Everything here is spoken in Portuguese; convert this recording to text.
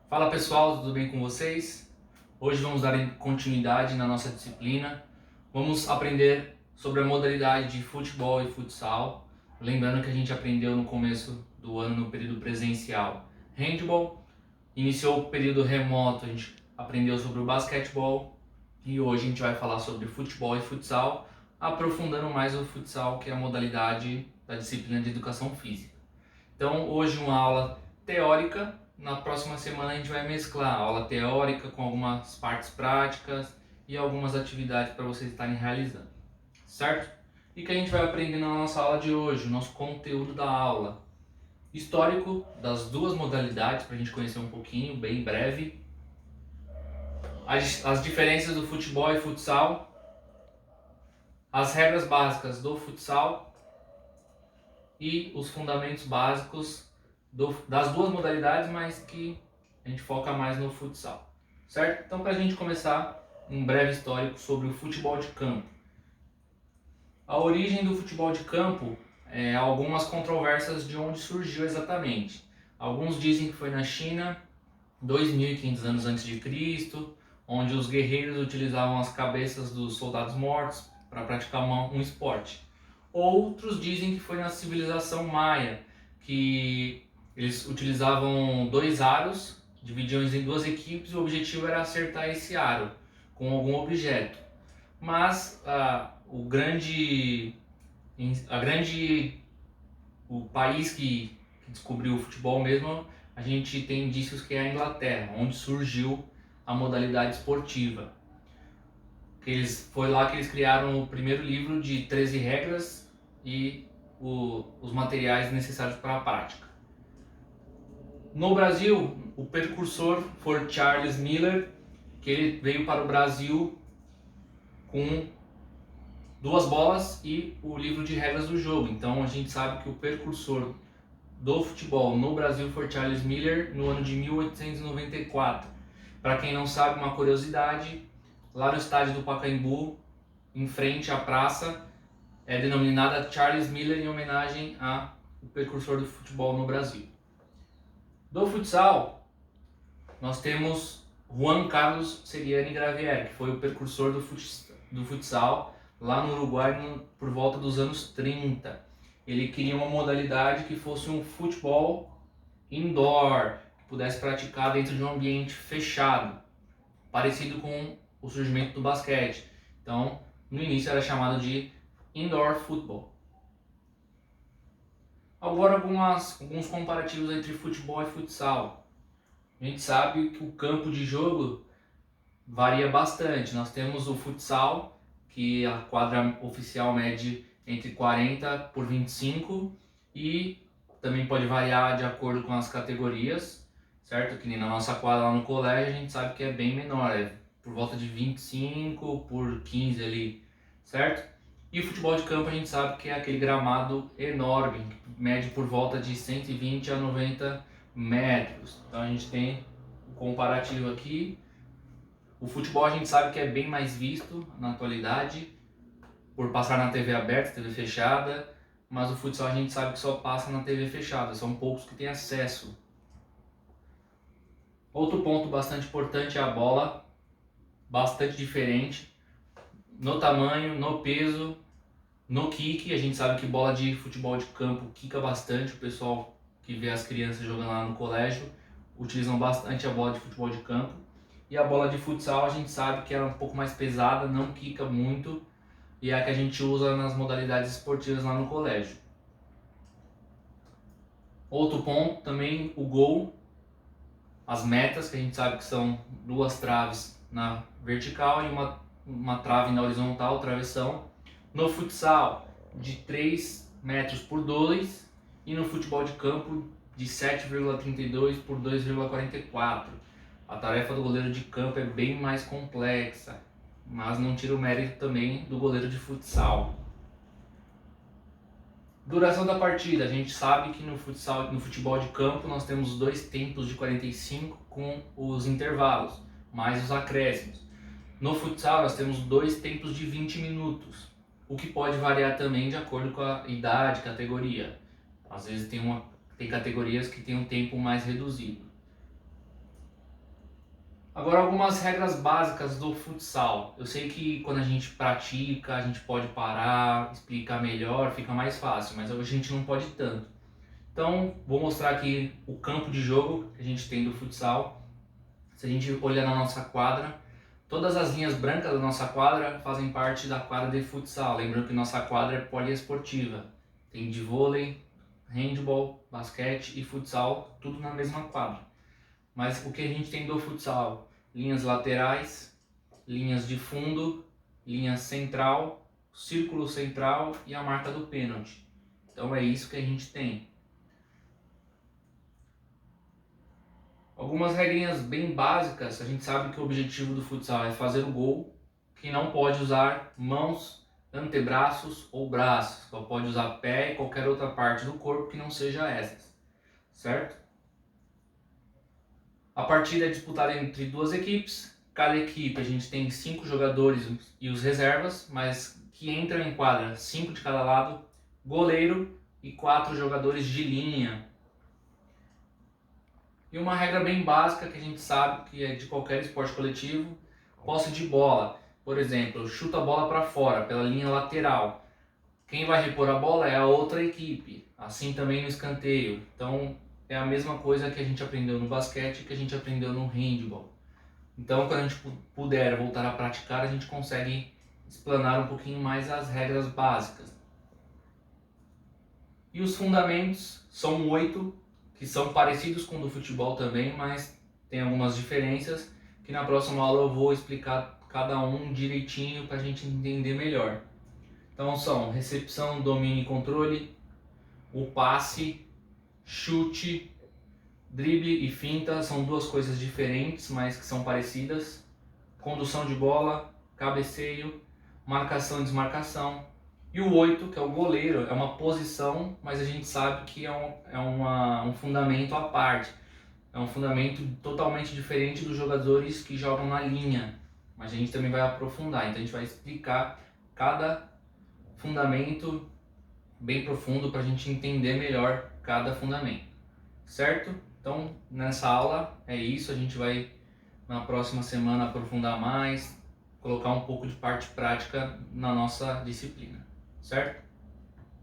Fala pessoal, tudo bem com vocês? Hoje vamos dar continuidade na nossa disciplina. Vamos aprender sobre a modalidade de futebol e futsal. Lembrando que a gente aprendeu no começo do ano, no período presencial, handball. Iniciou o período remoto, a gente aprendeu sobre o basquetebol. E hoje a gente vai falar sobre futebol e futsal, aprofundando mais o futsal, que é a modalidade da disciplina de educação física. Então, hoje uma aula teórica. Na próxima semana a gente vai mesclar a aula teórica com algumas partes práticas e algumas atividades para vocês estarem realizando, certo? E que a gente vai aprender na nossa aula de hoje, o nosso conteúdo da aula. Histórico das duas modalidades, para a gente conhecer um pouquinho, bem breve. As diferenças do futebol e futsal. As regras básicas do futsal e os fundamentos básicos das duas modalidades, mas que a gente foca mais no futsal, certo? Então, para a gente começar, um breve histórico sobre o futebol de campo. A origem do futebol de campo, algumas controvérsias de onde surgiu exatamente. Alguns dizem que foi na China, 2.500 anos antes de Cristo, onde os guerreiros utilizavam as cabeças dos soldados mortos para praticar um esporte. Outros dizem que foi na civilização maia, que eles utilizavam dois aros, dividiam em duas equipes e o objetivo era acertar esse aro com algum objeto. Mas o país que descobriu o futebol mesmo, a gente tem indícios que é a Inglaterra, onde surgiu a modalidade esportiva. Foi lá que eles criaram o primeiro livro de 13 regras e os materiais necessários para a prática. No Brasil, o precursor foi Charles Miller, que ele veio para o Brasil com duas bolas e o livro de regras do jogo. Então a gente sabe que o precursor do futebol no Brasil foi Charles Miller no ano de 1894. Para quem não sabe, uma curiosidade, lá no estádio do Pacaembu, em frente à praça, é denominada Charles Miller em homenagem ao precursor do futebol no Brasil. Do futsal, nós temos Juan Carlos Seriani Gravier, que foi o precursor do futsal lá no Uruguai por volta dos anos 30. Ele queria uma modalidade que fosse um futebol indoor, que pudesse praticar dentro de um ambiente fechado, parecido com o surgimento do basquete. Então, no início era chamado de indoor football. Agora alguns comparativos entre futebol e futsal. A gente sabe que o campo de jogo varia bastante. Nós temos o futsal, que a quadra oficial mede entre 40 por 25 e também pode variar de acordo com as categorias, certo? Que nem na nossa quadra lá no colégio a gente sabe que é bem menor, é por volta de 25 por 15 ali, certo? E o futebol de campo a gente sabe que é aquele gramado enorme, que mede por volta de 120 a 90 metros. Então a gente tem o comparativo aqui. O futebol a gente sabe que é bem mais visto na atualidade, por passar na TV aberta, TV fechada, mas o futsal a gente sabe que só passa na TV fechada, são poucos que têm acesso. Outro ponto bastante importante é a bola, bastante diferente no tamanho, no peso, no kick. A gente sabe que bola de futebol de campo quica bastante, o pessoal que vê as crianças jogando lá no colégio utilizam bastante a bola de futebol de campo. E a bola de futsal a gente sabe que ela é um pouco mais pesada, não quica muito, e é a que a gente usa nas modalidades esportivas lá no colégio. Outro ponto também, o gol, as metas, que a gente sabe que são duas traves na vertical e uma trave na horizontal, travessão. No futsal, de 3 metros por 2, e no futebol de campo, de 7,32 por 2,44. A tarefa do goleiro de campo é bem mais complexa, mas não tira o mérito também do goleiro de futsal. Duração da partida, a gente sabe que no futebol de campo nós temos dois tempos de 45 com os intervalos, mais os acréscimos. No futsal nós temos dois tempos de 20 minutos, o que pode variar também de acordo com a idade, categoria. Às vezes tem categorias que tem um tempo mais reduzido. Agora, algumas regras básicas do futsal. Eu sei que quando a gente pratica, a gente pode parar, explicar melhor, fica mais fácil, mas hoje a gente não pode tanto. Então, vou mostrar aqui o campo de jogo que a gente tem do futsal. Se a gente olhar na nossa quadra, todas as linhas brancas da nossa quadra fazem parte da quadra de futsal. Lembrando que nossa quadra é poliesportiva. Tem de vôlei, handball, basquete e futsal, tudo na mesma quadra. Mas o que a gente tem do futsal? Linhas laterais, linhas de fundo, linha central, círculo central e a marca do pênalti. Então é isso que a gente tem. Algumas regrinhas bem básicas, a gente sabe que o objetivo do futsal é fazer o gol, que não pode usar mãos, antebraços ou braços, só pode usar pé e qualquer outra parte do corpo que não seja essas, certo? A partida é disputada entre duas equipes, cada equipe a gente tem 5 jogadores e os reservas, mas que entram em quadra 5 de cada lado, goleiro e 4 jogadores de linha. E uma regra bem básica que a gente sabe que é de qualquer esporte coletivo, posse de bola. Por exemplo, chuta a bola para fora, pela linha lateral. Quem vai repor a bola é a outra equipe. Assim também no escanteio. Então é a mesma coisa que a gente aprendeu no basquete e que a gente aprendeu no handball. Então quando a gente puder voltar a praticar, a gente consegue explanar um pouquinho mais as regras básicas. E os fundamentos são 8, que são parecidos com o do futebol também, mas tem algumas diferenças que na próxima aula eu vou explicar cada um direitinho para a gente entender melhor. Então são recepção, domínio e controle, o passe, chute, drible e finta, são duas coisas diferentes, mas que são parecidas. Condução de bola, cabeceio, marcação e desmarcação. E o 8, que é o goleiro, é uma posição, mas a gente sabe que é um fundamento à parte. É um fundamento totalmente diferente dos jogadores que jogam na linha. Mas a gente também vai aprofundar, então a gente vai explicar cada fundamento bem profundo para a gente entender melhor cada fundamento. Certo? Então, nessa aula é isso, a gente vai na próxima semana aprofundar mais, colocar um pouco de parte prática na nossa disciplina, certo?